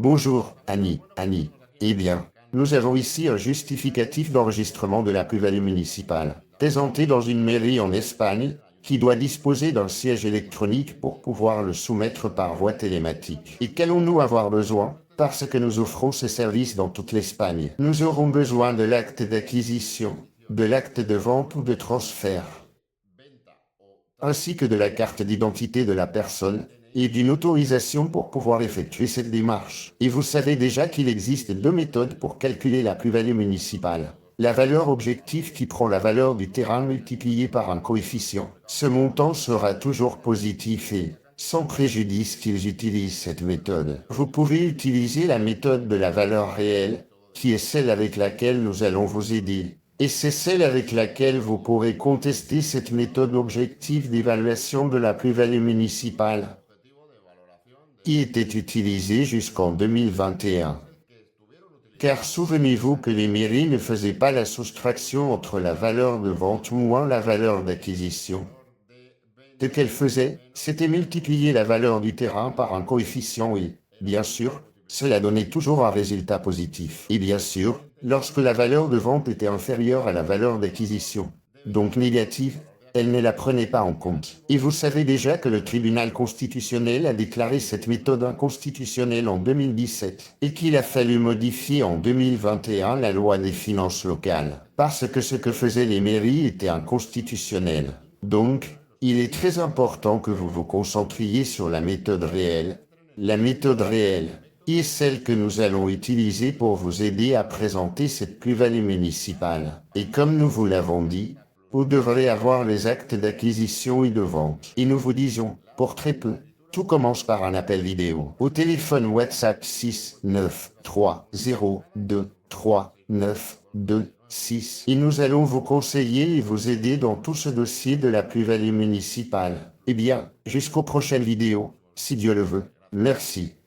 Bonjour, Annie. Eh bien, nous avons ici un justificatif d'enregistrement de la plus-value municipale, présenté dans une mairie en Espagne, qui doit disposer d'un siège électronique pour pouvoir le soumettre par voie télématique. Et qu'allons-nous avoir besoin? Parce que nous offrons ces services dans toute l'Espagne. Nous aurons besoin de l'acte d'acquisition, de l'acte de vente ou de transfert, ainsi que de la carte d'identité de la personne, et d'une autorisation pour pouvoir effectuer cette démarche. Et vous savez déjà qu'il existe deux méthodes pour calculer la plus-value municipale. La valeur objective qui prend la valeur du terrain multipliée par un coefficient. Ce montant sera toujours positif et, sans préjudice qu'ils utilisent cette méthode. Vous pouvez utiliser la méthode de la valeur réelle, qui est celle avec laquelle nous allons vous aider. Et c'est celle avec laquelle vous pourrez contester cette méthode objective d'évaluation de la plus-value municipale, qui était utilisée jusqu'en 2021. Car souvenez-vous que les mairies ne faisaient pas la soustraction entre la valeur de vente moins la valeur d'acquisition. Ce qu'elles faisaient, c'était multiplier la valeur du terrain par un coefficient et, bien sûr, cela donnait toujours un résultat positif. Et bien sûr, lorsque la valeur de vente était inférieure à la valeur d'acquisition, donc négative, elle ne la prenait pas en compte. Et vous savez déjà que le tribunal constitutionnel a déclaré cette méthode inconstitutionnelle en 2017 et qu'il a fallu modifier en 2021 la loi des finances locales, parce que ce que faisaient les mairies était inconstitutionnel. Donc, il est très important que vous vous concentriez sur la méthode réelle. La méthode réelle, qui est celle que nous allons utiliser pour vous aider à présenter cette plus-value municipale. Et comme nous vous l'avons dit, vous devrez avoir les actes d'acquisition et de vente. Et nous vous disions, pour très peu, tout commence par un appel vidéo. Au téléphone WhatsApp 6 9 3 0 2 3 9 2 6. Et nous allons vous conseiller et vous aider dans tout ce dossier de la plus-value municipale. Eh bien, jusqu'aux prochaines vidéos, si Dieu le veut. Merci.